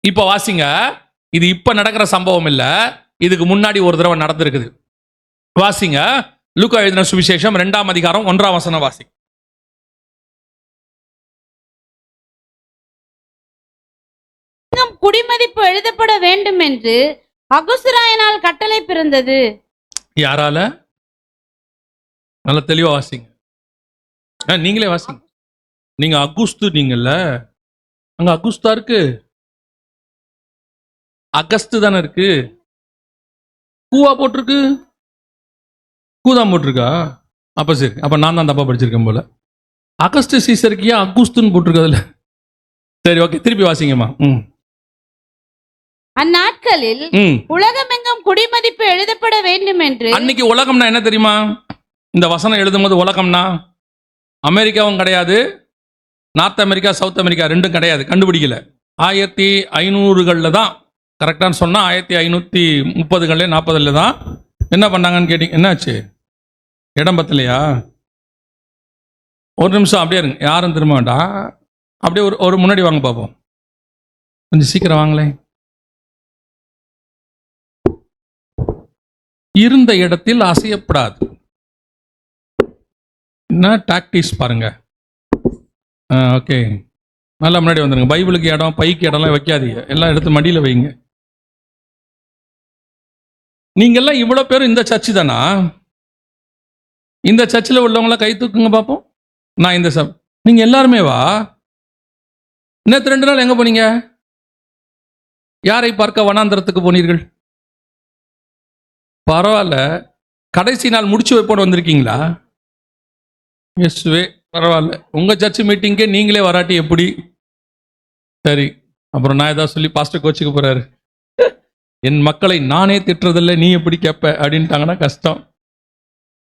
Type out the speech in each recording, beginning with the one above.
இப்ப வாசிங்க, இது இப்ப நடக்கிற சம்பவம் இல்ல, இதுக்கு முன்னாடி ஒரு தடவை நடந்திருக்குது. வாசிங்க, லூக்கா எழுதின சுவிசேஷம் 2ஆம் அதிகாரம் 1ஆம் வசனம் வாசி. குடிமதிப்பு எழுதப்பட வேண்டும் என்று அகுஸ்தராயனால் கட்டளை பிறந்தது. யாரால? நல்ல தெளிவா வாசிங்க. நீங்களே வாசிங்க. நீங்க அகுஸ்து நீங்கல்ல, அங்க அகுஸ்தா இருக்கு, அகஸ்து தானே இருக்கு. கூவா போட்டிருக்கு, கூதான் போட்டிருக்கா? அப்ப சரி, அப்ப நான் தான் தப்பா படிச்சிருக்கேன் போல. அகஸ்து சீசருக்கு ஏன் அகுஸ்துன்னு போட்டிருக்கு அதுல? சரி, ஓகே, திருப்பி வாசிங்கம்மா. அந்நாட்களில் உலகமெங்கும் குடிமதிப்பு எழுதப்பட வேண்டும் என்று. அன்னைக்கு உலகம்னா என்ன தெரியுமா? இந்த வசனம் எழுதும் போது உலகம்னா அமெரிக்காவும் கிடையாது, நார்த் அமெரிக்கா சவுத் அமெரிக்கா ரெண்டும் கிடையாது, கண்டுபிடிக்கல. 1500களில் தான், கரெக்டான சொன்னால் 1530 40 தான் என்ன பண்ணாங்கன்னு கேட்டீங்க. என்னாச்சு? இடம் பத்தலையா? ஒரு நிமிஷம் அப்படியே இருங்க, யாரும் திரும்ப வேண்டாம். அப்படியே ஒரு முன்னாடி வாங்க பார்ப்போம், கொஞ்சம் சீக்கிரம் வாங்களேன். இருந்த இடத்தில் அசையப்படாது. என்ன டாக்டிஸ் பாருங்க. ஓகே, நல்லா முன்னாடி வந்துருங்க. பைபிளுக்கு இடம், பைக்கு இடம்லாம் வைக்காதீங்க, எல்லாம் எடுத்து மடியில் வைங்க. நீங்கெல்லாம் இவ்வளோ பேரும் இந்த சர்ச்சு தானா? இந்த சர்ச்சில் உள்ளவங்களாம் கை தூக்குங்க பார்ப்போம். நான் இந்த நீங்கள் எல்லாருமே வா. நேற்று 2 நாள் எங்கே போனீங்க? யாரை பார்க்க வனாந்தரத்துக்கு போனீர்கள்? பரவாயில்ல, கடைசி நாள் முடிச்சு வைப்போன்னு வந்திருக்கீங்களா? எஸ்வே, பரவாயில்ல. உங்கள் சர்ச்சு மீட்டிங்கே நீங்களே வராட்டி எப்படி? சரி, அப்புறம் நான் ஏதாவது சொல்லி பாஸ்டர் கோச்சுக்க போகிறாரு. என் மக்களை நானே திட்டுறதில்லை, நீ எப்படி கேட்ப அப்படின்ட்டாங்கன்னா கஷ்டம்.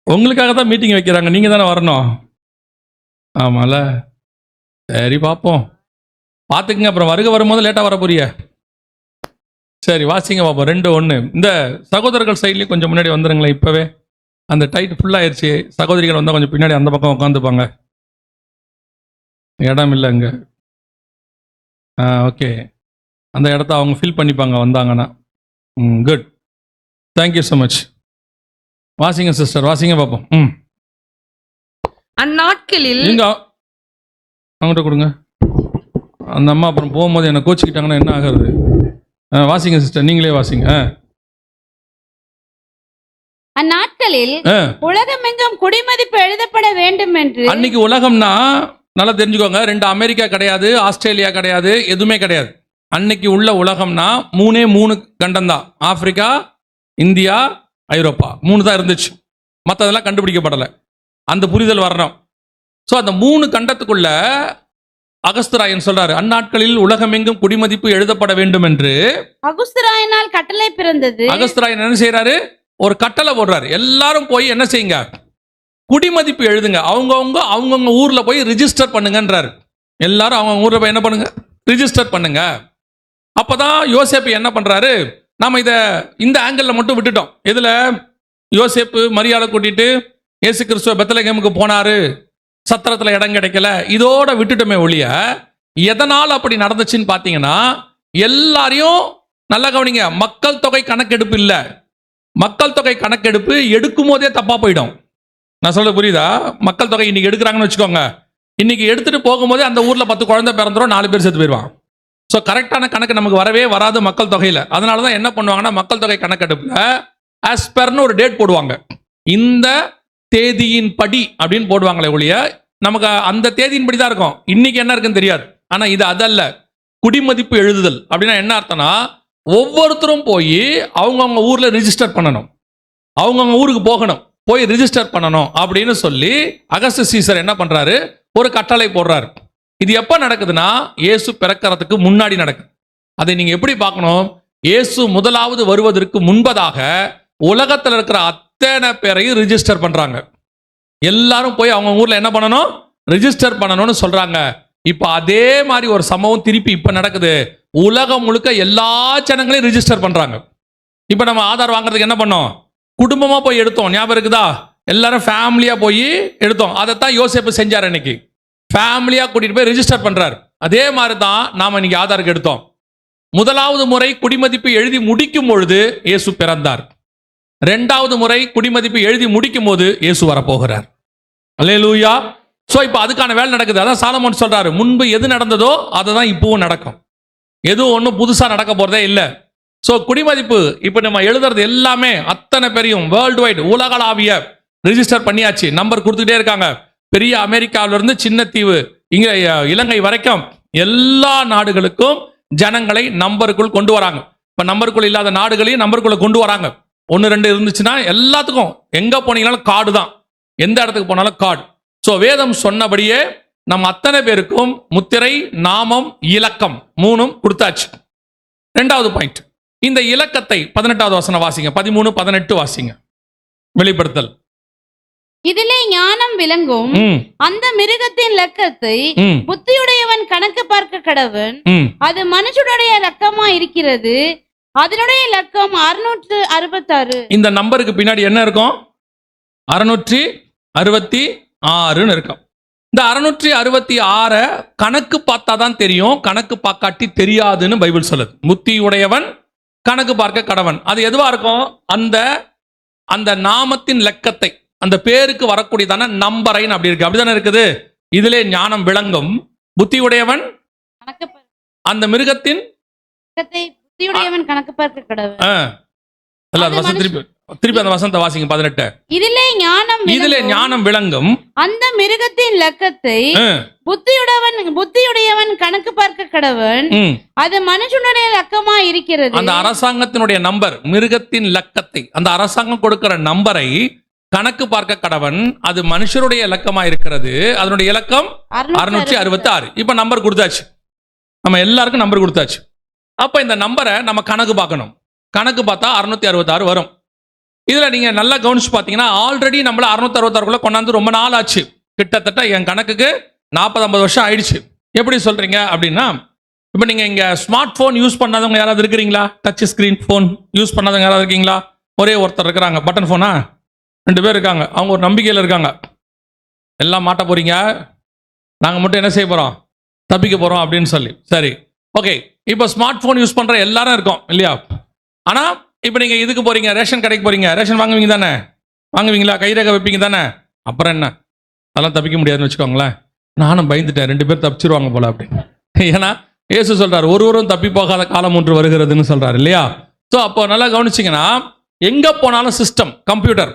உங்களுக்காக தான் மீட்டிங் வைக்கிறாங்க, நீங்கள் தானே வரணும். ஆமால, சரி பார்ப்போம், பார்த்துக்குங்க. அப்புறம் வரும்போது லேட்டாக வர போறிய. சரி, வாசிங்க பார்ப்போம். 2:1. இந்த சகோதரர்கள் சைட்லேயும் கொஞ்சம் முன்னாடி வந்துடுங்களேன். இப்போவே அந்த டைட் ஃபுல்லாகிடுச்சு. சகோதரிகள் வந்தால் கொஞ்சம் பின்னாடி அந்த பக்கம் உட்காந்துப்பாங்க, இடம் இல்லை அங்கே. ஓகே, அந்த இடத்த அவங்க ஃபில் பண்ணிப்பாங்க வந்தாங்கன்னா. Good, thank you so much. வாசிங்க சிஸ்டர், வாசிங்க பார்ப்போம். அந்நாட்களில் நீங்க அவங்ககிட்ட கொடுங்க. அந்த அம்மா அப்புறம் போகும்போது என்னை கோச்சிக்கிட்டாங்கன்னா என்ன ஆகிறது? வாசிங்க சிஸ்டர், நீங்களே வாசிங்க. அந்நாட்களில் உலகமெங்கும் குடிமதிப்பு எழுதப்பட வேண்டும் என்று. அன்னைக்கு உலகம்னா நல்லா தெரிஞ்சுக்கோங்க, 2 அமெரிக்கா கிடையாது, ஆஸ்திரேலியா கிடையாது, எதுவுமே கிடையாது. அன்னைக்கு உள்ள உலகம்னா 3 கண்டம் தான். ஆப்பிரிக்கா, இந்தியா, ஐரோப்பா 3 தான் இருந்துச்சு. மற்றதெல்லாம் கண்டுபிடிக்கப்படலை. அந்த புரிதல் வரணும். ஸோ அந்த 3 கண்டத்துக்குள்ள அகஸ்தராயன் சொல்றாரு, அந்நாட்களில் உலகமெங்கும் குடிமதிப்பு எழுதப்பட வேண்டும் என்று அகுஸ்தராயனால் கட்டளை பிறந்தது. அகஸ்தராயன் என்ன செய்யறாரு? ஒரு கட்டளை போடுறாரு, எல்லாரும் போய் என்ன செய்யுங்க, குடிமதிப்பு எழுதுங்க, அவங்கவுங்க ஊர்ல போய் ரிஜிஸ்டர் பண்ணுங்கன்றாரு. எல்லாரும் அவங்க ஊர்ல போய் என்ன பண்ணுங்க, ரிஜிஸ்டர் பண்ணுங்க. அப்பதான் யோசேப்பு என்ன பண்றாரு, நாம இந்த ஆங்கிள் மட்டும் விட்டுட்டோம். இதுல யோசேப்பு மரியாதை கூட்டிட்டு இயேசு கிறிஸ்துவ பெத்லகேமுக்கு போனாரு, சத்திரத்துல இடம் கிடைக்கல, இதோட விட்டுட்டோமே ஒழிய எதனால் அப்படி நடந்துச்சுன்னு பார்த்தீங்கன்னா, எல்லாரையும் நல்லா கவனிங்க, மக்கள் தொகை கணக்கெடுப்பு இல்லை. மக்கள் தொகை கணக்கெடுப்பு எடுக்கும் போதே தப்பா போயிடும். நான் சொல்ல புரியுதா? மக்கள் தொகை இன்னைக்கு எடுக்கிறாங்கன்னு வச்சுக்கோங்க, இன்னைக்கு எடுத்துட்டு போகும்போதே அந்த ஊர்ல 10 குழந்தை பிறந்துரும், 4 பேர் செத்து போயிடுவான். ஸோ கரெக்டான கணக்கு நமக்கு வரவே வராது மக்கள் தொகையில். அதனால தான் என்ன பண்ணுவாங்கன்னா, மக்கள் தொகை கணக்கெடுப்புல ஆஸ்பர்னு ஒரு டேட் போடுவாங்க, இந்த தேதியின் படி அப்படின்னு போடுவாங்களே ஒழிய நமக்கு அந்த தேதியின் படி தான் இருக்கும். இன்னைக்கு என்ன இருக்குன்னு தெரியாது. ஆனா இது அதல்ல. குடிமதிப்பு எழுதுதல் அப்படின்னா என்ன அர்த்தம்னா, ஒவ்வொருத்தரும் போய் அவங்கவுங்க ஊர்ல ரிஜிஸ்டர் பண்ணணும், அவங்கவுங்க ஊருக்கு போகணும், போய் ரிஜிஸ்டர் பண்ணணும் அப்படின்னு சொல்லி அகஸ்டஸ் சீசர் என்ன பண்றாரு, ஒரு கட்டளை போடுறாரு. இது எப்ப நடக்குதுன்னா, இயேசு பிறக்கிறதுக்கு முன்னாடி நடக்குது. அதை நீங்க எப்படி பார்க்கணும், இயேசு முதலாவது வருவதற்கு முன்பதாக உலகத்தில் இருக்கிற அத்தனை பேரையும் ரிஜிஸ்டர் பண்றாங்க. எல்லாரும் போய் அவங்க ஊர்ல என்ன பண்ணணும், ரிஜிஸ்டர் பண்ணணும்னு சொல்றாங்க. இப்ப அதே மாதிரி ஒரு சம்பவம் திருப்பி இப்ப நடக்குது. உலகம் முழுக்க எல்லா ஜனங்களையும் ரிஜிஸ்டர் பண்றாங்க. இப்ப நம்ம ஆதார் வாங்குறதுக்கு என்ன பண்ணோம், குடும்பமா போய் எடுத்தோம், ஞாபகம் இருக்குதா? எல்லாரும் ஃபேமிலியா போய் எடுத்தோம். அதைத்தான் யோசேப்பு செஞ்சார். இன்னைக்கு ஃபேமிலியா கூட்டிட்டு போய் ரிஜிஸ்டர் பண்றாரு. அதே மாதிரி தான் நாம இன்னைக்கு ஆதாருக்கு எடுத்தோம். முதலாவது முறை குடிமதிப்பு எழுதி முடிக்கும் பொழுது இயேசு பிறந்தார். இரண்டாவது முறை குடிமதிப்பு எழுதி முடிக்கும் போது இயேசு வரப்போகிறார். அல்லேலூயா. சோ இப்போ அதுக்கான வேலை நடக்குது. அதான் சாலமோன் சொல்றாரு, முன்பு எது நடந்ததோ அதுதான் இப்பவும் நடக்கும். எதுவும் ஒன்றும் புதுசா நடக்க போறதே இல்லை. சோ குடிமதிப்பு இப்போ நம்ம எழுதுறது எல்லாமே அத்தனை பெரியும் வேர்ல்டு வைட் உலகளாவிய ரிஜிஸ்டர் பண்ணியாச்சு. நம்பர் கொடுத்துட்டே இருக்காங்க. பெரிய அமெரிக்காவிலிருந்து சின்ன தீவு இங்க இலங்கை வரைக்கும் எல்லா நாடுகளுக்கும் ஜனங்களை நம்பருக்குள் கொண்டு வராங்க. இப்ப நம்பருக்குள் இல்லாத நாடுகளையும் நம்பருக்குள்ள கொண்டு வராங்க. 1-2 இருந்துச்சுன்னா எல்லாத்துக்கும் எங்க போனீங்கனாலும் கார்டு தான். எந்த இடத்துக்கு போனாலும் கார்டு. சோ வேதம் சொன்னபடியே நம்ம அத்தனை பேருக்கும் முத்திரை, நாமம், இலக்கம் 3 கொடுத்தாச்சு. 2வது பாயிண்ட், இந்த இலக்கத்தை 18வது வசனம் வாசிங்க, 13, 18 வாசிங்க. வெளிப்படுத்தல். இதிலே ஞானம் விளங்கும். அந்த மிருகத்தின் லக்கத்தை புத்தியுடையவன் கணக்கு பார்க்க கடவன். அது மனுஷனுடைய லக்கமா இருக்கிறது. அதனுடைய லக்கம் 666. இந்த நம்பருக்கு பின்னாடி என்ன இருக்கும்? 666 இருக்கும். இந்த 666 கணக்கு பார்த்தா தான் தெரியும், கணக்கு பார்க்காட்டி தெரியாதுன்னு பைபிள் சொல்லுது. புத்தியுடையவன் கணக்கு பார்க்க கடவன். அது எதுவா இருக்கும்? அந்த நாமத்தின் லக்கத்தை, அந்த பேருக்கு வரக்கூடியதான நம்பரைன்னு அப்படி இருக்கு. அப்படிதானே இருக்குது. இதிலே ஞானம் விளங்கும். புத்தியுடையவன் அந்த மிருகத்தின் புத்தியுடையவன் கணக்கு பார்க்க கடவன். திருப்பி அந்த வசனத்தை வாசிங்க, 18. இதிலே ஞானம் விளங்கும் அந்த மிருகத்தின் லக்கத்தை புத்தியுடையவன் கணக்கு பார்க்க கடவன். அது மனுஷனுடைய லக்கமா இருக்கிறது. அந்த அரசாங்கத்தினுடைய நம்பர், மிருகத்தின் லக்கத்தை, அந்த அரசாங்கம் கொடுக்கிற நம்பரை கணக்கு பார்க்க கடவன். அது மனுஷருடைய இலக்கமா இருக்கிறது. அதனுடைய இலக்கம் 666. இப்ப நம்பர் கொடுத்தாச்சு, நம்ம எல்லாருக்கும் நம்பர் கொடுத்தாச்சு. அப்ப இந்த நம்பரை நம்ம கணக்கு பார்க்கணும். கணக்கு பார்த்தா 666 வரும். இதுல நீங்க நல்லா கவனிச்சு பார்த்தீங்கன்னா ஆல்ரெடி நம்மள 666 கொண்டாந்து ரொம்ப நாள் ஆச்சு. கிட்டத்தட்ட என் கணக்குக்கு 40-50 வருஷம் ஆயிடுச்சு. எப்படி சொல்றீங்க அப்படின்னா, இப்போ நீங்க இங்க ஸ்மார்ட் போன் யூஸ் பண்ணாதவங்க யாராவது இருக்கிறீங்களா? டச் ஸ்கிரீன் போன் யூஸ் பண்ணாதவங்க யாராவது இருக்கீங்களா? ஒரே ஒருத்தர் இருக்கிறாங்க. பட்டன் போனா 2 பேர் இருக்காங்க. அவங்க ஒரு நம்பிக்கையில் இருக்காங்க. எல்லாம் மாட்ட போறீங்க, நாங்கள் மட்டும் என்ன செய்ய போறோம்? தப்பிக்க போறோம் அப்படின்னு சொல்லி. சரி, ஓகே. இப்போ ஸ்மார்ட் போன் யூஸ் பண்ற எல்லாரும் இருக்கோம் இல்லையா? ஆனா இப்போ நீங்க இதுக்கு போறீங்க, ரேஷன் கடைக்கு போறீங்க, ரேஷன் வாங்குவீங்க தானே? வாங்குவீங்களா? கைரேகை வைப்பீங்க தானே? அப்புறம் என்ன, அதெல்லாம் தப்பிக்க முடியாதுன்னு வச்சுக்கோங்களேன். நானும் பயந்துட்டேன், 2 பேர் தப்பிச்சிருவாங்க போல அப்படின்னு. ஏன்னா இயேசு சொல்றாரு, ஒருவரும் தப்பி போகாத காலம் ஒன்று வருகிறதுன்னு சொல்றாரு இல்லையா? ஸோ அப்போ நல்லா கவனிச்சிங்கன்னா, எங்க போனாலும் சிஸ்டம், கம்ப்யூட்டர்,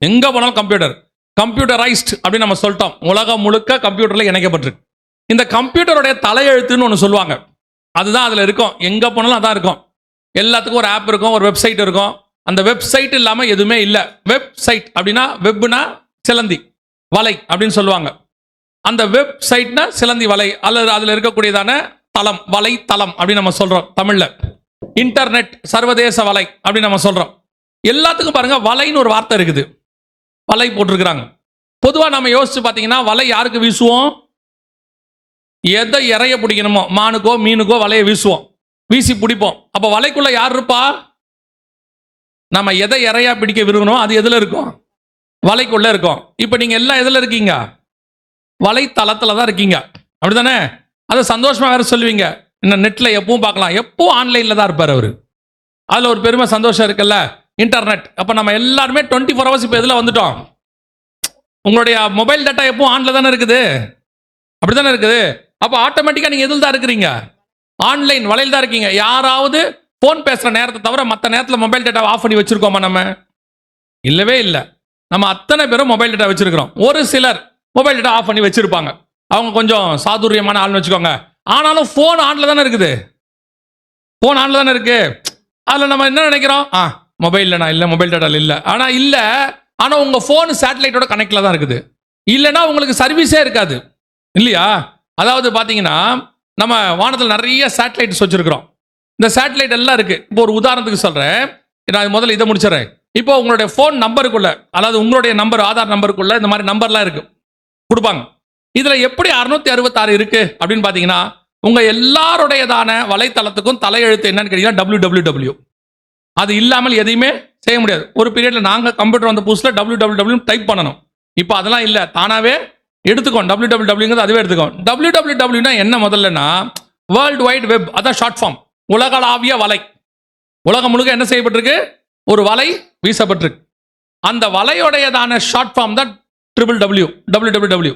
எங்க போனாலும் கம்ப்யூட்டர், கம்ப்யூட்டரைஸ்ட் அப்படின்னு நம்ம சொல்லிட்டோம். உலகம் முழுக்க கம்ப்யூட்டர்ல இணைக்கப்பட்டிருக்கு. இந்த கம்ப்யூட்டருடைய தலையெழுத்துன்னு ஒன்று சொல்லுவாங்க, அதுதான் அதுல இருக்கும். எங்க போனாலும் அதான் இருக்கும். எல்லாத்துக்கும் ஒரு ஆப் இருக்கும், ஒரு வெப்சைட் இருக்கும். அந்த வெப்சைட் இல்லாமல் எதுவுமே இல்லை. வெப்சைட் அப்படின்னா, வெப்னா சிலந்தி வலை அப்படின்னு சொல்லுவாங்க. அந்த வெப்சைட்னா சிலந்தி வலை, அல்லது அதில் இருக்கக்கூடியதான தளம், வலை தளம் அப்படின்னு நம்ம சொல்றோம் தமிழ்ல. இன்டர்நெட், சர்வதேச வலை அப்படின்னு நம்ம சொல்றோம். எல்லாத்துக்கும் பாருங்க வலைன்னு ஒரு வார்த்தை இருக்குது. வலை போட்டிருக்கிறாங்க. பொதுவாக நம்ம யோசிச்சு பார்த்தீங்கன்னா, வலை யாருக்கு வீசுவோம்? எதை இறைய பிடிக்கணுமோ, மானுக்கோ மீனுக்கோ வலையை வீசுவோம், வீசி பிடிப்போம். அப்போ வலைக்குள்ள யார் இருப்பா? நம்ம எதை இறையா பிடிக்க விரும்பணும் அது எதுல இருக்கும்? வலைக்குள்ள இருக்கும். இப்போ நீங்க எல்லாம் எதுல இருக்கீங்க? வலைத்தளத்துல தான் இருக்கீங்க, அப்படிதானே? அதை சந்தோஷமா வேற சொல்லுவீங்க. இன்னும் நெட்ல எப்பவும் பார்க்கலாம், எப்பவும் ஆன்லைன்ல தான் இருப்பார் அவரு. அதுல ஒரு பெருமை சந்தோஷம் இருக்குல்ல, இன்டர்நெட். அப்ப நம்ம எல்லாருமே 24 hours இப்போ எதுல வந்துட்டோம்? உங்களுடைய மொபைல் டேட்டா எப்பவும் ஆன்ல தானே இருக்குது, அப்படித்தானே இருக்குது. அப்ப ஆட்டோமேட்டிக்கா நீங்க எதில் தான் இருக்கிறீங்க? ஆன்லைன் வலையில் தான் இருக்கீங்க. யாராவது போன் பேசுற நேரத்தை தவிர மற்ற நேரத்தில் மொபைல் டேட்டா ஆஃப் பண்ணி வச்சிருக்கோமா? நம்ம இல்லவே இல்லை. நம்ம அத்தனை பேரும் மொபைல் டேட்டா வச்சிருக்கிறோம். ஒரு சிலர் மொபைல் டேட்டா ஆஃப் பண்ணி வச்சிருப்பாங்க, அவங்க கொஞ்சம் சாதுரியமான ஆள்னு வச்சுக்கோங்க. ஆனாலும் போன் ஆன்ல தானே இருக்குது, போன் ஆன்ல தானே இருக்கு. அதில் நம்ம என்ன நினைக்கிறோம்? மொபைல் இல்லை, மொபைல் டேட்டா இல்லை. ஆனால் இல்லை, ஆனால் உங்க போன் சேட்டலைட்டோட கனெக்ட்ல தான் இருக்குது. இல்லைன்னா உங்களுக்கு சர்வீஸே இருக்காது இல்லையா? அதாவது பார்த்தீங்கன்னா, நம்ம வானத்தில் நிறைய சேட்டலைட்ஸ் வச்சிருக்கிறோம். இந்த சேட்டலைட் எல்லாம் இருக்கு. இப்போ ஒரு உதாரணத்துக்கு சொல்றேன், நான் முதல்ல இதை முடிச்சிடறேன். இப்போ உங்களுடைய ஃபோன் நம்பருக்குள்ள, அதாவது உங்களுடைய நம்பர், ஆதார் நம்பருக்குள்ள இந்த மாதிரி நம்பர்லாம் இருக்கு, கொடுப்பாங்க. இதுல எப்படி 666 இருக்கு அப்படின்னு பார்த்தீங்கன்னா, உங்க எல்லாருடையதான வலைத்தளத்துக்கும் தலையெழுத்து என்னன்னு கேட்டீங்கன்னா www. அது இல்லாமல் எதையுமே செய்ய முடியாது. ஒரு பீரியட்ல நாங்க கம்ப்யூட்டர் வந்த புதுசுல www டைப் பண்ணணும். இப்போ அதெல்லாம் இல்லை, தானாவே எடுத்துக்கோம். www அதுவே எடுத்துக்கோம். www என்ன முதல்லனா வேர்ல்டு வைட் வெப், அதான் ஷார்ட் ஃபார்ம். உலகளாவிய வலை. உலகம் முழுக்க என்ன செய்யப்பட்டிருக்கு? ஒரு வலை வீசப்பட்டிருக்கு. அந்த வலையோடையதான ஷார்ட் ஃபார்ம் தான் www.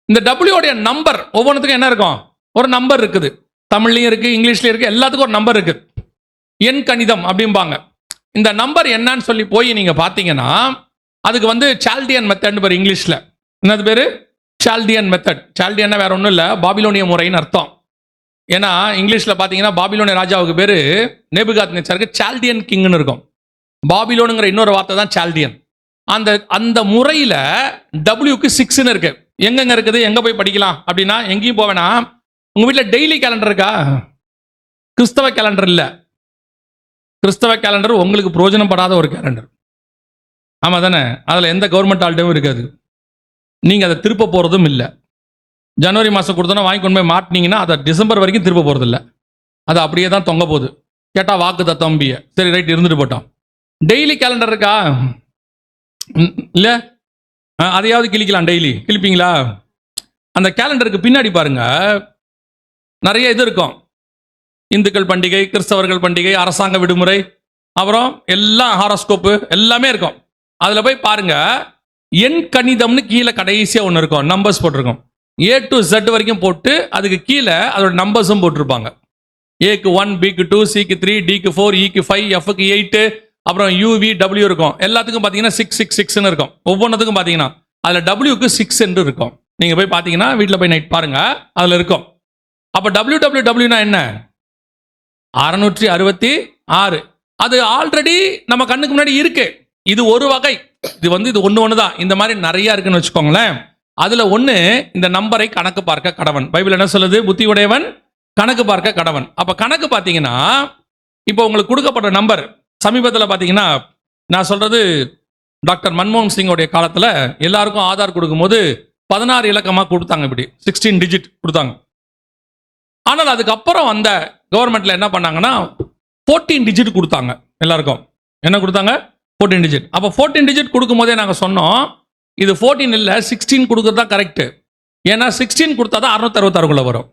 இந்த டபிள்யூடைய நம்பர் ஒவ்வொன்றுத்துக்கும் என்ன இருக்கும்? ஒரு நம்பர் இருக்குது. தமிழ்லையும் இருக்கு, இங்கிலீஷ்லயும் இருக்கு, எல்லாத்துக்கும் ஒரு நம்பர் இருக்கு. எண் கணிதம் அப்படிம்பாங்க. இந்த நம்பர் என்னன்னு சொல்லி போய் நீங்க பார்த்தீங்கன்னா அதுக்கு வந்து சால்டியன் மெத்தட் பேர் இங்கிலீஷ்ல. என்னது பேரு? Chaldean method. சால்டியன்னா வேற ஒன்றும் இல்லை, பாபிலோனிய முறைன்னு அர்த்தம். ஏன்னா இங்கிலீஷ்ல பார்த்தீங்கன்னா பாபிலோனிய ராஜாவுக்கு பேரு நேபுகாத்நேச்சாருக்கு சால்டியன் கிங்னு இருக்கும். பாபிலோனுங்கிற இன்னொரு வார்த்தை தான் சால்டியன். அந்த முறையில டபிள்யூக்கு 6ன்னு இருக்கு. எங்கெங்க இருக்குது, எங்க போய் படிக்கலாம் அப்படின்னா எங்கேயும் போவேனா. உங்க வீட்டில் டெய்லி கேலண்டர் இருக்கா? கிறிஸ்தவ கேலண்டர் இல்லை. கிறிஸ்தவ கேலண்டர் உங்களுக்கு பிரயோஜனப்படாத ஒரு கேலண்டர். ஆமா தானே? அதில் எந்த கவர்மெண்ட் ஆல்டையும் இருக்காது. நீங்க அதை திருப்ப போறதும் இல்லை. ஜனவரி மாதம் கொடுத்தோன்னா வாங்கி கொண்டு போய் மாட்டினீங்கன்னா அதை டிசம்பர் வரைக்கும் திருப்ப போறது இல்லை. அது அப்படியே தான் தொங்க போகுது. கேட்டா வாக்கு தம்பிய சரி ரைட் இருந்துட்டு போட்டோம். டெய்லி கேலண்டர் இருக்கா? இல்லை. அதையாவது கிழிக்கலாம். டெய்லி கிழிப்பீங்களா? அந்த கேலண்டருக்கு பின்னாடி பாருங்க நிறைய இது இருக்கும். இந்துக்கள் பண்டிகை, கிறிஸ்தவர்கள் பண்டிகை, அரசாங்க விடுமுறை, அப்புறம் எல்லாம் ஹாரோஸ்கோப்பு எல்லாமே இருக்கும். அதில் போய் பாருங்க எண் கணிதம்னு கீழே கடைசியாக ஒன்று இருக்கும், நம்பர்ஸ் போட்டிருக்கும். A to Z வரைக்கும் போட்டு அதுக்கு கீழே அதோட நம்பர்ஸும் போட்டிருப்பாங்க. ஏக்கு 1, பிக்கு 2, சிக்கு 3, டிக்கு 4, ஈக்கு 5, எஃப்க்கு 8, அப்புறம் யூவி டபிள்யூ இருக்கும். எல்லாத்துக்கும் பார்த்தீங்கன்னா 666ன்னு இருக்கும். ஒவ்வொன்றத்துக்கும் பார்த்தீங்கன்னா அதில் டபிள்யூக்கு 6 என்று இருக்கும். நீங்கள் போய் பார்த்தீங்கன்னா வீட்டில் போய் நைட் பாருங்க, அதில் இருக்கும். அப்போ wwwனா என்ன? 666. அது ஆல்ரெடி நம்ம கண்ணுக்கு முன்னாடி இருக்கு. இது ஒரு வகை. இது ஒன்று தான். இந்த மாதிரி நிறைய இருக்குன்னு வச்சுக்கோங்களேன். அதுல ஒன்று இந்த நம்பரை கணக்கு பார்க்க கடவன். பைபிள் என்ன சொல்லுது? புத்தி உடையவன் கணக்கு பார்க்க கடவன். அப்ப கணக்கு பார்த்தீங்கன்னா இப்போ உங்களுக்கு கொடுக்கப்பட்ட நம்பர் சமீபத்தில் பார்த்தீங்கன்னா நான் சொல்றது டாக்டர் மன்மோகன் சிங்கோடைய காலத்தில் எல்லாருக்கும் ஆதார் கொடுக்கும்போது 16 இலக்கமாக கொடுத்தாங்க. இப்படி 16 டிஜிட் கொடுத்தாங்க. ஆனால் அதுக்கப்புறம் அந்த கவர்மெண்ட்ல என்ன பண்ணாங்கன்னா 14 டிஜிட் கொடுத்தாங்க எல்லாருக்கும். என்ன கொடுத்தாங்க? 14 டிஜிட். அப்போ 14 டிஜிட் கொடுக்கும் போதே நாங்கள் சொன்னோம் இது 14 இல்லை 16 கொடுக்குறது தான் கரெக்ட். ஏன்னா 16 கொடுத்தா தான் 666 வரும்.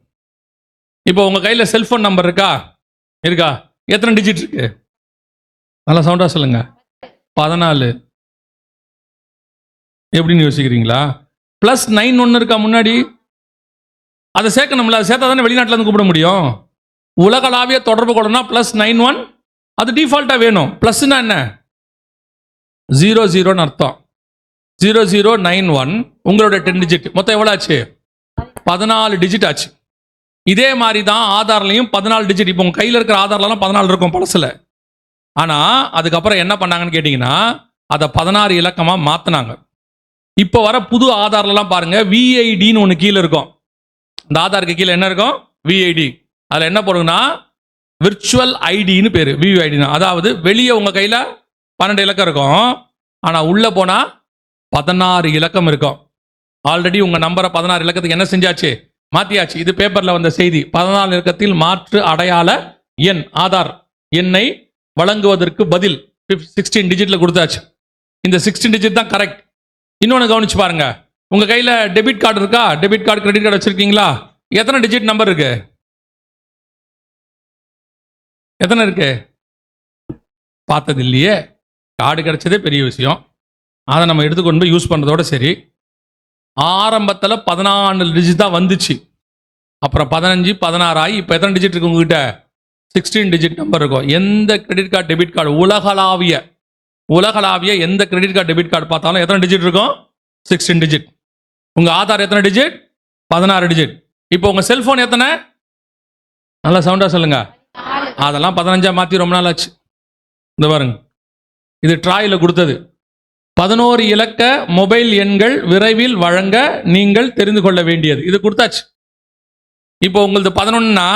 இப்போ உங்க கையில் செல்போன் நம்பர் இருக்கா? எத்தனை டிஜிட் இருக்கு? நல்லா சவுண்டா சொல்லுங்க. 14. எப்படின்னு யோசிக்கிறீங்களா? +9 ஒன்று இருக்கா முன்னாடி? அதை சேர்க்கணும்ல. அதை சேர்த்தா தானே வெளிநாட்டில் இருந்து கூப்பிட முடியும். உலகளாவிய தொடர்பு கொள்ளனா +91 அது டிஃபால்ட்டா வேணும். பிளஸ்னா என்ன? 00ன்னு அர்த்தம். 0091 உங்களோட 10 டிஜிட். மொத்தம் எவ்வளோ ஆச்சு? 14 டிஜிட் ஆச்சு. இதே மாதிரி தான் ஆதார்லையும் 14 டிஜிட். இப்போ உங்க கையில் இருக்கிற ஆதார்லாம் 14 இருக்கும் பழசுல. ஆனா அதுக்கப்புறம் என்ன பண்ணாங்கன்னு கேட்டீங்கன்னா அதை 16 இலக்கமாக மாத்தினாங்க. இப்போ வர புது ஆதார்லாம் பாருங்க VIDன்னு ஒன்று கீழே இருக்கும். இந்த ஆதாருக்கு கீழே என்ன இருக்கும்? VID. அதில் என்ன போடுங்கன்னா விர்ச்சுவல் ஐடின்னு பேர். VIDனா அதாவது வெளியே உங்க கையில் 12 இலக்கம் இருக்கும், ஆனால் உள்ள போனா 16 இலக்கம் இருக்கும். ஆல்ரெடி உங்க நம்பரை 16 இலக்கத்துக்கு என்ன செஞ்சாச்சு? மாத்தியாச்சு. இது பேப்பர்ல வந்த செய்தி. 14 இலக்கத்தில் மாற்று அடையாள எண் ஆதார் எண்ணை வழங்குவதற்கு பதில் 16 டிஜிட்ல கொடுத்தாச்சு. இந்த 16 டிஜிட் தான் கரெக்ட். இன்னொன்று கவனிச்சு பாருங்க. உங்க கையில டெபிட் கார்டு இருக்கா? டெபிட் கார்டு, கிரெடிட் கார்டு வச்சிருக்கீங்களா? எத்தனை டிஜிட் நம்பர் இருக்கு? எத்தனை இருக்கு? பார்த்தது இல்லையே. கார்டு கிடைச்சதே பெரிய விஷயம். அதை நம்ம எடுத்துக்கொண்டு போய் யூஸ் பண்ணுறதோட சரி. ஆரம்பத்தில் 14 டிஜிட் தான் வந்துச்சு. அப்புறம் 15, 16 ஆகி இப்போ எத்தனை டிஜிட் இருக்கு உங்ககிட்ட? 16 டிஜிட் நம்பர் இருக்கும். எந்த கிரெடிட் கார்டு, டெபிட் கார்டு உலகளாவிய எந்த கிரெடிட் கார்டு, டெபிட் கார்டு பார்த்தாலும் எத்தனை டிஜிட் இருக்கும்? 16 டிஜிட். உங்க ஆதார் எத்தனை டிஜிட்? 16 டிஜிட். இப்போ உங்க செல்போன் எத்தனை? நல்லா சவுண்டா சொல்லுங்க. அதெல்லாம் 15 மாற்றி ரொம்ப நாள் ஆச்சு. இந்த பாருங்க, இது ட்ராயில் கொடுத்தது. 11 இலக்க மொபைல் எண்கள் விரைவில் வழங்க நீங்கள் தெரிந்து கொள்ள வேண்டியது. இது கொடுத்தாச்சு. இப்போ உங்களது 11னா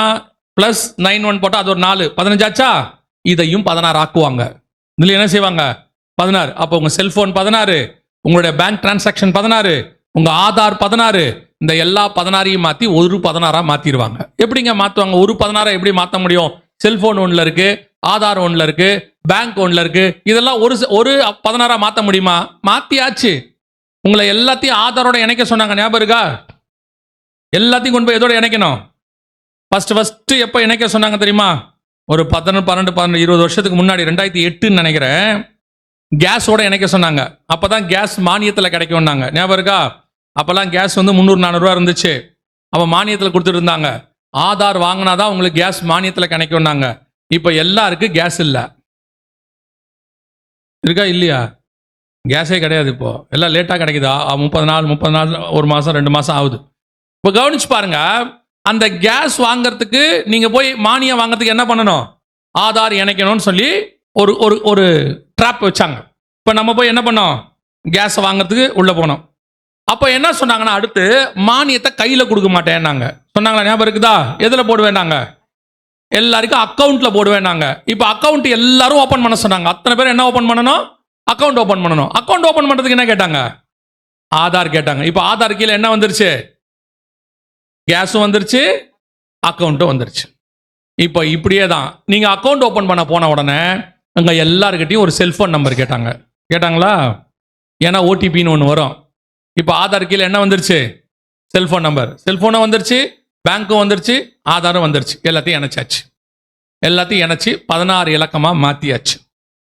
+91 போட்டால் அது ஒரு 4, 15 ஆச்சா? இதையும் 16 ஆக்குவாங்க. இதில் என்ன செய்வாங்க? 16. அப்போ உங்க செல்போன் 16, உங்களுடைய பேங்க் டிரான்சாக்ஷன் 16, உங்க ஆதார் 16, இந்த எல்லா 16ஐயும் மாற்றி ஒரு 16ஆ மாற்றிடுவாங்க. எப்படிங்க மாற்றுவாங்க? ஒரு 16 எப்படி மாற்ற முடியும்? செல்போன் ஒன்றில் இருக்கு, ஆதார் ஒன்றில் இருக்கு, பேங்க் ஒன்றில் இருக்கு. இதெல்லாம் ஒரு 16ஆ மாற்ற முடியுமா? மாற்றியாச்சு. உங்களை எல்லாத்தையும் ஆதாரோட இணைக்க சொன்னாங்க, ஞாபகம் இருக்கா? எல்லாத்தையும் கொண்டு போய் எதோட இணைக்கணும்? ஃபர்ஸ்ட் எப்போ இணைக்க சொன்னாங்க தெரியுமா? ஒரு 12, 20 வருஷத்துக்கு முன்னாடி 2008 நினைக்கிறேன், கேஸோட இணைக்க சொன்னாங்க. அப்பதான் கேஸ் மானியத்தில் கிடைக்கும்னாங்க. ஞாபகம் இருக்கா? அப்பெல்லாம் கேஸ் வந்து 300-400 ரூபா இருந்துச்சு. அப்போ மானியத்தில் கொடுத்துட்டு இருந்தாங்க. ஆதார் வாங்கினாதான் உங்களுக்கு கேஸ் மானியத்தில் கிடைக்கும்னாங்க. இப்போ எல்லாருக்கும் கேஸ் இல்லை. இருக்கா இல்லையா? கேஸே கிடையாது. இப்போ எல்லாம் லேட்டாக கிடைக்குதா? 30 நாள், ஒரு மாதம், 2 மாதம் ஆகுது. இப்போ கவனிச்சு பாருங்க, அந்த கேஸ் வாங்கிறதுக்கு நீங்கள் போய் மானியம் வாங்கிறதுக்கு என்ன பண்ணணும்? ஆதார் இணைக்கணும்னு சொல்லி ஒரு ஒரு ஒரு ட்ராப் வச்சாங்க. இப்போ நம்ம போய் என்ன பண்ணோம்? கேஸை வாங்கிறதுக்கு உள்ளே போனோம். அப்போ என்ன சொன்னாங்கன்னா, அடுத்து மானியத்தை கையில் கொடுக்க மாட்டேன்னாங்க. சொன்னாங்களா? ஞாபகம் இருக்குதா? எதில் போடுவேன்னாங்க? எல்லாருக்கும் அக்கௌண்ட்டில் போடுவேன்னாங்க. இப்போ அக்கௌண்ட் எல்லாரும் ஓப்பன் பண்ண சொன்னாங்க. அத்தனை பேர் என்ன ஓப்பன் பண்ணணும்? அக்கௌண்ட் ஓப்பன் பண்ணணும். அக்கௌண்ட் ஓப்பன் பண்ணுறதுக்கு என்ன கேட்டாங்க? ஆதார் கேட்டாங்க. இப்போ ஆதார் கீழே என்ன வந்துருச்சு? கேஸும் வந்துருச்சு, அக்கௌண்ட்டும் வந்துருச்சு. இப்போ இப்படியே தான் நீங்கள் அக்கௌண்ட் ஓப்பன் பண்ண போன உடனே அங்கே எல்லாருக்கிட்டையும் ஒரு செல்ஃபோன் நம்பர் கேட்டாங்களா? ஏன்னா ஓடிபின்னு ஒன்று வரும். இப்போ ஆதார் கீழே என்ன வந்துருச்சு? Cellphone number. செல்ஃபோனும் வந்துருச்சு, பேங்க்கும் வந்துருச்சு, ஆதாரம் வந்துருச்சு. எல்லாத்தையும் இணைச்சி 16 இலக்கமாக மாற்றியாச்சு.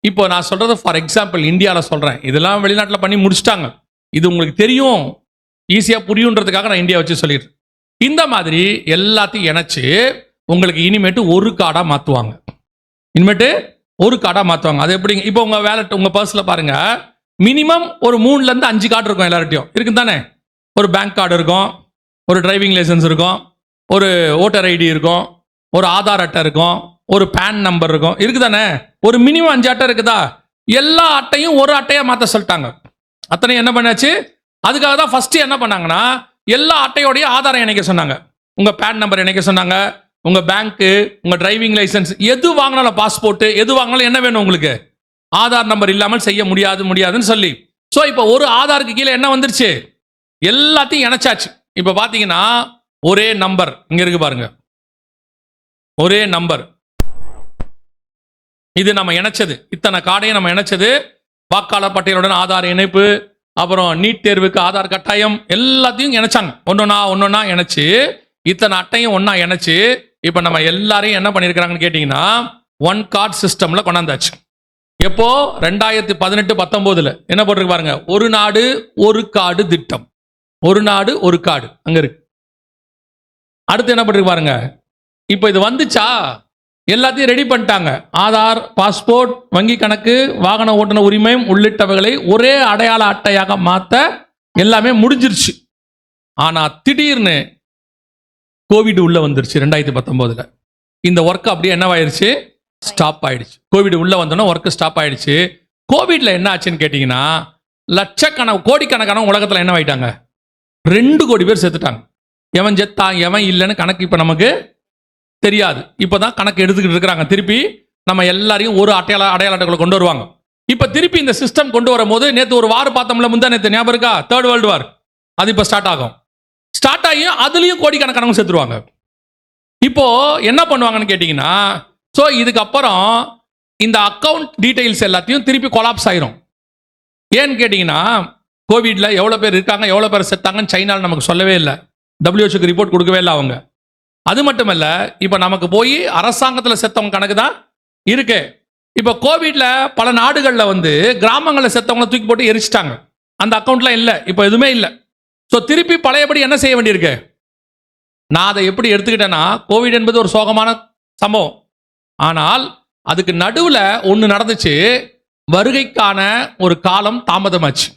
இப்போ நான் சொல்கிறது ஃபார் எக்ஸாம்பிள் இந்தியாவில் சொல்கிறேன். இதெல்லாம் வெளிநாட்டில் பண்ணி முடிச்சிட்டாங்க. இது உங்களுக்கு தெரியும், ஈஸியாக புரியுன்றதுக்காக நான் இந்தியா வச்சு சொல்லிடுறேன். இந்த மாதிரி எல்லாத்தையும் இணைச்சி உங்களுக்கு இனிமேட்டு ஒரு கார்டாக மாற்றுவாங்க. அது எப்படிங்க? இப்போ உங்கள் வேலட், உங்கள் பர்ஸில் பாருங்கள், மினிமம் ஒரு 3லேருந்து 5 கார்டு இருக்கும். எல்லார்ட்டையும் இருக்கு தானே? ஒரு பேங்க் கார்டு இருக்கும், ஒரு டிரைவிங் லைசன்ஸ் இருக்கும், ஒரு ஓட்டர் ஐடி இருக்கும், ஒரு ஆதார் அட்டை இருக்கும், ஒரு பேன் நம்பர் இருக்கும். இருக்குதானே? ஒரு மினிமம் 5 அட்டை இருக்குதா? எல்லா அட்டையும் ஒரு அட்டையாக மாற்ற சொல்லிட்டாங்க. அத்தனை என்ன பண்ணாச்சு? அதுக்காக தான் ஃபஸ்ட்டு என்ன பண்ணாங்கன்னா, எல்லா அட்டையோடைய ஆதாரம் இணைக்க சொன்னாங்க. உங்கள் பேன் நம்பர் இணைக்க சொன்னாங்க, உங்கள் பேங்க்கு, உங்கள் டிரைவிங் லைசன்ஸ், எது வாங்கினாலும், பாஸ்போர்ட்டு எது வாங்கினாலும் என்ன வேணும் உங்களுக்கு? ஆதார் நம்பர் இல்லாமல் செய்ய முடியாதுன்னு சொல்லி. ஸோ இப்போ ஒரு ஆதாருக்கு கீழே என்ன வந்துருச்சு? எல்லாத்தையும் இணைச்சாச்சு. இப்போ பார்த்தீங்கன்னா ஒரே நம்பர் இங்கே இருக்கு பாருங்க, ஒரே நம்பர். இது நம்ம இணைச்சது, இத்தனை கார்டையும் நம்ம இணைச்சது. வாக்காளர் பட்டியலுடன் ஆதார் இணைப்பு, அப்புறம் நீட் தேர்வுக்கு ஆதார் கட்டாயம், எல்லாத்தையும் இணைச்சாங்க. ஒன்னொன்னா இணைச்சு, இத்தனை அட்டையும் ஒன்னா இணைச்சு, இப்போ நம்ம எல்லாரையும் என்ன பண்ணியிருக்கிறாங்கன்னு கேட்டிங்கன்னா, ஒன் கார்டு சிஸ்டமில் கொண்டாந்தாச்சு. எப்போ? 2018-19 என்ன போட்டிருக்கு பாருங்க, ஒரு நாடு ஒரு கார்டு திட்டம். ஒரு நாடு ஒரு கார்டு அங்க இருக்கு. அடுத்து என்ன போட்டிருக்கு பாருங்க, இப்போ இது வந்துச்சா? எல்லாத்தையும் ரெடி பண்ணிட்டாங்க. ஆதார், பாஸ்போர்ட், வங்கி கணக்கு, வாகன ஓட்டுநர் உரிமம் உள்ளிட்டவைகளை ஒரே அடையாள அட்டையாக மாற்ற எல்லாமே முடிஞ்சிருச்சு. ஆனா திடீர்னு கோவிட் உள்ள வந்துருச்சு. 2019 இந்த ஒர்க் அப்படியே என்னவாயிருச்சு? ஸ்டாப் ஆயிடுச்சு. கோவிட் உள்ள வந்தோன்னா ஒர்க் ஸ்டாப் ஆயிடுச்சு. கோவிட்ல என்ன ஆச்சுன்னு கேட்டீங்கன்னா, கோடிக்கணக்கான உலகத்தில் என்ன ஆயிட்டாங்க? 2 கோடி பேர் செத்துட்டாங்க. எவன் செத்தான் எவன் இல்லைன்னு கணக்கு இப்போ நமக்கு தெரியாது. இப்போதான் கணக்கு எடுத்துக்கிட்டு இருக்கிறாங்க. திருப்பி நம்ம எல்லாரையும் ஒரு அடையாள அட்டைகளை கொண்டு வருவாங்க. இப்போ திருப்பி இந்த சிஸ்டம் கொண்டு வரும்போது, நேற்று ஒரு வார் பார்த்தோம்ல, நேற்று ஞாபகம் இருக்கா? 3rd world war. அது இப்போ ஸ்டார்ட் ஆகும். ஸ்டார்ட் ஆகி அதுலேயும் கோடிக்கணக்கானவங்க செத்துருவாங்க. இப்போ என்ன பண்ணுவாங்கன்னு கேட்டிங்கன்னா, ஸோ இதுக்கப்புறம் இந்த அக்கௌண்ட் டீட்டெயில்ஸ் எல்லாத்தையும் திருப்பி கொலாப்ஸ் ஆயிரும். ஏன்னு கேட்டிங்கன்னா, கோவிட்ல எவ்வளோ பேர் இருக்காங்க, எவ்வளோ பேர் செத்தாங்கன்னு சைனாவில் நமக்கு சொல்லவே இல்லை. WHO ரிப்போர்ட் கொடுக்கவே இல்லை அவங்க. அது மட்டும் இல்லை, இப்போ நமக்கு போய் அரசாங்கத்தில் செத்தவங்க கணக்கு தான் இருக்கு. இப்போ கோவிட்ல பல நாடுகளில் வந்து கிராமங்களில் செத்தவங்களை தூக்கி போட்டு எரிச்சிட்டாங்க. அந்த அக்கௌண்ட்லாம் இல்லை, இப்போ எதுவுமே இல்லை. ஸோ திருப்பி பழையபடி என்ன செய்ய வேண்டியிருக்கு? நான் அதை எப்படி எடுத்துக்கிட்டேன்னா, கோவிட் என்பது ஒரு சோகமான சம்பவம். ஆனால் அதுக்கு நடுவில் ஒன்று நடந்துச்சு. வருகைக்கான ஒரு காலம் தாமதமாச்சு.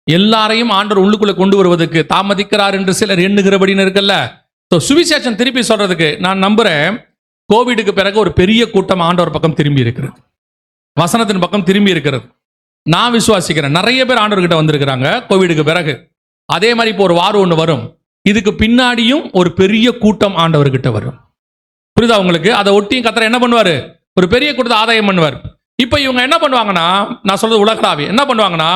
எல்லாரையும் ஆண்டவர் உள்ளுக்குள்ள கொண்டு வருவதற்கு தாமதிக்கிறார் என்று சிலர் எண்ணுகிறபடின்னு இருக்குல்ல. ஸோ சுவிசேஷம் திருப்பி சொல்றதுக்கு நான் நம்புறேன், கோவிடுக்கு பிறகு ஒரு பெரிய கூட்டம் ஆண்டவர் பக்கம் திரும்பி இருக்கிறது, வசனத்தின் பக்கம் திரும்பி இருக்கிறது. நான் விசுவாசிக்கிறேன். நிறைய பேர் ஆண்டவர்கிட்ட வந்திருக்கிறாங்க கோவிடுக்கு பிறகு. அதே மாதிரி இப்போ ஒரு வாரம் ஒன்று வரும். இதுக்கு பின்னாடியும் ஒரு பெரிய கூட்டம் ஆண்டவர்கிட்ட வரும். புரியுதா உங்களுக்கு? அதை ஒட்டியும் கர்த்தர் என்ன பண்ணுவார்? ஒரு பெரிய கூட்டத்தை ஆதாயம் பண்ணுவார். இப்போ இவங்க என்ன பண்ணுவாங்கன்னா, நான் சொல்றது உலகளாவிய என்ன பண்ணுவாங்கன்னா,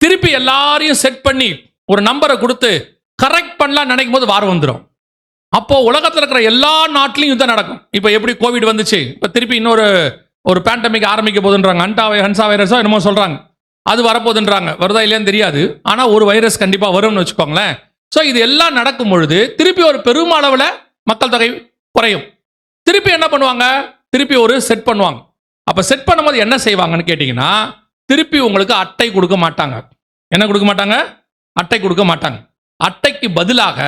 திருப்பி எல்லாரையும் செட் பண்ணி ஒரு நம்பரை கொடுத்து கரெக்ட் பண்ணலாம் நினைக்கும் போது வாரம் வந்துடும். அப்போ உலகத்தில் இருக்கிற எல்லா நாட்டிலையும் யுத்தம் நடக்கும். இப்போ எப்படி கோவிட் வந்துச்சு, இப்போ திருப்பி ஒரு பேண்டமிக் ஆரம்பிக்க போதுன்றாங்க. ஹன்சா வைரஸோ என்னமோ சொல்றாங்க, அது வரப்போகுதுன்றாங்க. வருதா இல்லையான்னு தெரியாது, ஆனால் ஒரு வைரஸ் கண்டிப்பாக வரும்னு வச்சுக்கோங்களேன். ஸோ இது எல்லாம் நடக்கும் பொழுது திருப்பி ஒரு பெருமளவில் மக்கள் தொகை குறையும். திருப்பி என்ன பண்ணுவாங்க? திருப்பி ஒரு செட் பண்ணுவாங்க. அப்போ செட் பண்ணும்போது என்ன செய்வாங்கன்னு கேட்டிங்கன்னா, திருப்பி உங்களுக்கு அட்டை கொடுக்க மாட்டாங்க. என்ன கொடுக்க மாட்டாங்க? அட்டை கொடுக்க மாட்டாங்க. அட்டைக்கு பதிலாக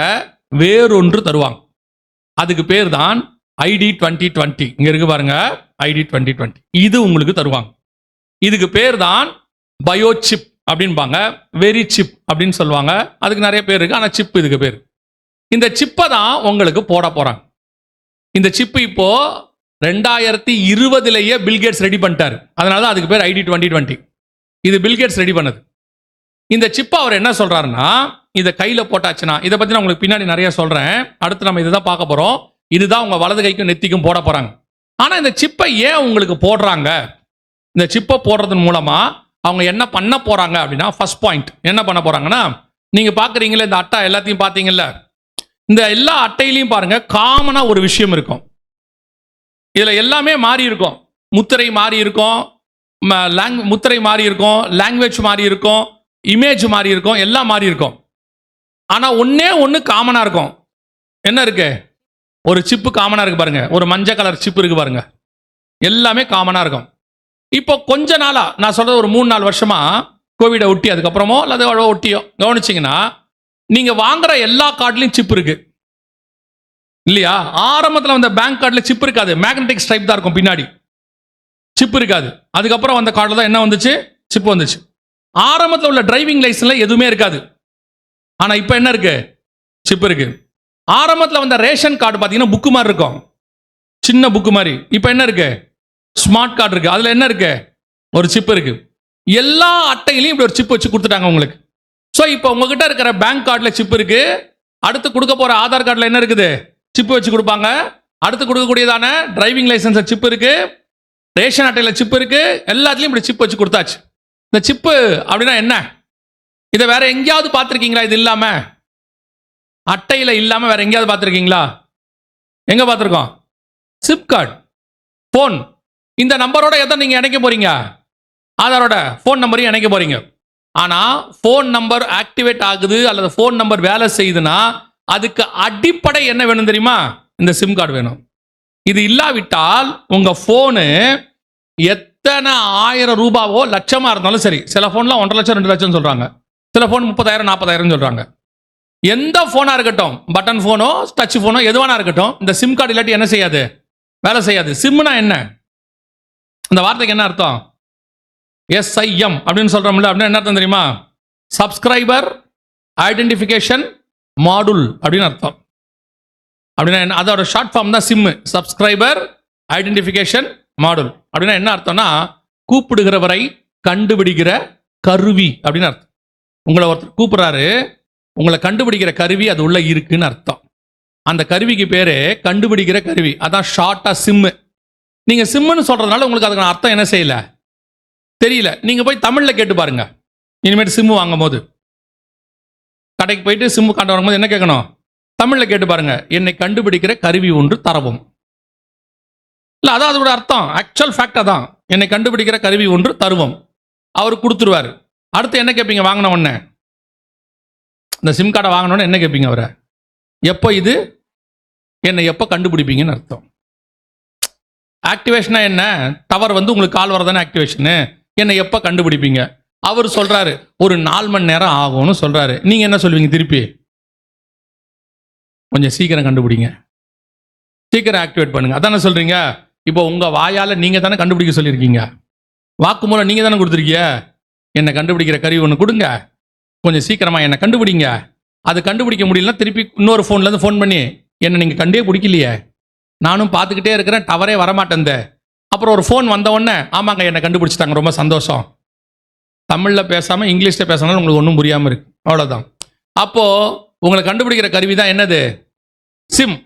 வேறொன்று தருவாங்க. அதுக்கு பேர் தான் ஐடி 2020. இங்க இருக்கு பாருங்க, ஐடி 2020. இது உங்களுக்கு தருவாங்க. இதுக்கு பேர் தான் பயோசிப் அப்படின்பாங்க, வெரி சிப் அப்படின்னு சொல்லுவாங்க. அதுக்கு நிறைய பேர் இருக்கு, ஆனால் சிப் இதுக்கு பேர். இந்த சிப்பை தான் உங்களுக்கு போட போறாங்க. இந்த சிப்பு இப்போ 2020 பில்கேட்ஸ் ரெடி பண்ணிட்டாரு. அதனால தான் அதுக்கு பேர் ஐடி 2020. இது பில்கேட்ஸ் ரெடி பண்ணது. இந்த சிப்பை அவர் என்ன சொல்றாருன்னா, இதை கையில போட்டாச்சுன்னா, இதை பத்தி நான் உங்களுக்கு பின்னாடி நிறைய சொல்றேன். அடுத்து நம்ம இதுதான் பார்க்க போறோம். இதுதான் உங்க வலது கைக்கும் நெத்திக்கும் போட போறாங்க. ஆனா இந்த சிப்பை ஏன் உங்களுக்கு போடுறாங்க? இந்த சிப்பை போடுறதன் மூலமா அவங்க என்ன பண்ண போறாங்க அப்படின்னா, ஃபர்ஸ்ட் பாயிண்ட் என்ன பண்ண போறாங்கன்னா, நீங்க பாக்குறீங்களா இந்த அட்டை எல்லாத்தையும் பாத்தீங்கல்ல, இந்த எல்லா அட்டையிலையும் பாருங்க காமனா ஒரு விஷயம் இருக்கும். இதுல எல்லாமே மாறி இருக்கும். முத்திரை மாறி இருக்கும், முத்திரை மாறி இருக்கும், லாங்குவேஜ் மாறி இருக்கும், இமேஜ் மாறி இருக்கும், எல்லாம் மாறி இருக்கும். ஆனா ஒன்னே ஒன்று காமனா இருக்கும். என்ன இருக்கு? ஒரு சிப்பு காமனா இருக்கு பாருங்க, ஒரு மஞ்சள் கலர் சிப்பு இருக்கு பாருங்க, எல்லாமே காமனா இருக்கும். இப்போ கொஞ்ச நாளா நான் சொல்றது ஒரு 3-4 வருஷமா கோவிடை ஒட்டி அதுக்கப்புறமோ அல்லது ஒட்டியோ கவனிச்சிங்கன்னா, நீங்க வாங்குற எல்லா கார்டுலையும் சிப் இருக்கு இல்லையா? ஆரம்பத்தில் வந்த பேங்க் கார்டில் சிப் இருக்காது, மேக்னெட்டிக் ஸ்ட்ரைப் தான் இருக்கும், பின்னாடி சிப் இருக்காது. அதுக்கப்புறம் வந்த கார்டில் தான் என்ன வந்துச்சு? சிப் வந்துச்சு. ஆரம்பத்தில் உள்ள டிரைவிங் லைசன்ஸ்ல எதுவுமே இருக்காது, ஆனா இப்போ என்ன இருக்கு? சிப் இருக்கு. ஆரம்பத்தில் வந்த ரேஷன் கார்டு பார்த்தீங்கன்னா புக்கு மாதிரி இருக்கும், சின்ன புக்கு மாதிரி. இப்போ என்ன இருக்கு? ஸ்மார்ட் கார்டு இருக்கு. அதுல என்ன இருக்கு? ஒரு சிப் இருக்கு. எல்லா அட்டையிலையும் இப்படி ஒரு சிப் வச்சு கொடுத்துட்டாங்க உங்களுக்கு. ஸோ இப்போ உங்ககிட்ட இருக்கிற பேங்க் கார்டில் சிப் இருக்கு. அடுத்து கொடுக்க போற ஆதார் கார்டில் என்ன இருக்குது? சிப் வச்சு கொடுப்பாங்க. அடுத்து கொடுக்கக்கூடியதான டிரைவிங் லைசன்ஸ் சிப் இருக்கு, ரேஷன் அட்டையில் சிப் இருக்கு, எல்லாத்துலையும் இப்படி சிப் வச்சு கொடுத்தாச்சு. இந்த சிப்பு அப்படின்னா என்ன? இதை வேற எங்கேயாவது பார்த்துருக்கீங்களா? இது இல்லாம, அட்டையில் இல்லாம வேற எங்கேயாவது பார்த்துருக்கீங்களா? எங்க பார்த்துருக்கோம்? Chip card, phone. இந்த நம்பரோட எதை நீங்க இணைக்க போறீங்க? ஆதாரோட போன் நம்பரையும் இணைக்க போறீங்க. ஆனா போன் நம்பர் ஆக்டிவேட் ஆகுது அல்லது போன் நம்பர் வேலை செய்யுதுன்னா அதுக்கு அடிப்படை என்ன வேணும் தெரியுமா? இந்த சிம் கார்டு வேணும். இது இல்லாவிட்டால் உங்க போனு எத்தனை 1000 ரூபாவோ லட்சமா இருந்தாலும் சரி, சில போன்லாம் 1.5 லட்சம் 2 லட்சம் சொல்றாங்க, சில போன் 30,000 40,000 சொல்றாங்க. எந்த போனா இருக்கட்டும், பட்டன் போனோ டச் போனோ எதுவானா இருக்கட்டும், இந்த சிம் கார்டு இல்லாட்டி என்ன செய்யாது? வேலை செய்யாது. சிம்னா என்ன? அந்த வார்த்தைக்கு என்ன அர்த்தம்? SIM அப்படின்னு சொல்றோம்ல, அப்படின்னு என்ன அர்த்தம் தெரியுமா? சப்ஸ்கிரைபர் ஐடென்டிஃபிகேஷன் மாடுல் அப்படின்னு அர்த்தம். அப்படின்னா என்ன? அதோட ஷார்ட் ஃபார்ம் தான் சிம், சப்ஸ்கிரைபர் ஐடென்டிஃபிகேஷன் மாடுல். அப்படின்னா என்ன அர்த்தம்னா, கூப்பிடுகிறவரை கண்டுபிடிக்கிற கருவி அப்படின்னு அர்த்தம். உங்களை ஒருத்தர் கூப்பிடுறாரு, உங்களை கண்டுபிடிக்கிற கருவி அது உள்ள இருக்குன்னு அர்த்தம். அந்த கருவிக்கு பேரு கண்டுபிடிக்கிற கருவி, அதான் ஷார்ட்டா சிம்மு. நீங்க சிம்முன்னு சொல்றதுனால உங்களுக்கு அதுக்கான அர்த்தம் என்ன செய்யல தெரியல. நீங்க போய் தமிழ்ல கேட்டு பாருங்க. இனிமேட்டு சிம்மு வாங்கும் போது கடைக்கு போயிட்டு சிம்மு காட்ட வரும்போது என்ன கேட்கணும்? தமிழ்ல கேட்டு பாருங்க, என்னை கண்டுபிடிக்கிற கருவி ஒன்று தரவும். இல்ல அதான் அதோட அர்த்தம், ஆக்சுவல் ஃபேக்ட் அதான். என்னை கண்டுபிடிக்கிற கருவி ஒன்று தருவோம். அவர் கொடுத்துருவாரு. அடுத்து என்ன கேட்பீங்க? வாங்கின உடனே இந்த சிம் கார்டை வாங்கினோடனே என்ன கேட்பீங்க அவரை? எப்போ இது என்னை எப்போ கண்டுபிடிப்பீங்கன்னு அர்த்தம். ஆக்டிவேஷனா என்ன? டவர் வந்து உங்களுக்கு கால் வரதானே ஆக்டிவேஷனு. என்னை எப்போ கண்டுபிடிப்பீங்க? அவர் சொல்றாரு ஒரு 4 மணி நேரம் ஆகும்னு சொல்றாரு. நீங்க என்ன சொல்வீங்க திருப்பி? கொஞ்சம் சீக்கிரம் கண்டுபிடிங்க, சீக்கிரம் ஆக்டிவேட் பண்ணுங்க, அதானே சொல்றீங்க. இப்போ உங்க வாயால நீங்க தானே கண்டுபிடிக்க சொல்லியிருக்கீங்க, வாக்குமூலம் நீங்க தானே கொடுத்துருக்கீங்க. என்னை கண்டுபிடிக்கிற கருவி ஒன்று கொடுங்க, கொஞ்சம் சீக்கிரமா என்னை கண்டுபிடிங்க. அது கண்டுபிடிக்க முடியலன்னா திருப்பி இன்னொரு ஃபோன்லேருந்து ஃபோன் பண்ணி என்னை நீங்கள் கண்டே பிடிக்கலையே, நானும் பார்த்துக்கிட்டே இருக்கிறேன், டவரே வரமாட்டேன். அப்புறம் ஒரு ஃபோன் வந்த உடனே ஆமாங்க என்னை கண்டுபிடிச்சிட்டாங்க, ரொம்ப சந்தோஷம். தமிழில் பேசாமல் இங்கிலீஷில் பேசினாலும் உங்களுக்கு ஒன்றும் புரியாமல் இருக்கு, அவ்வளோதான். அப்போது உங்களை கண்டுபிடிக்கிற கருவி தான் என்னது? சிம்.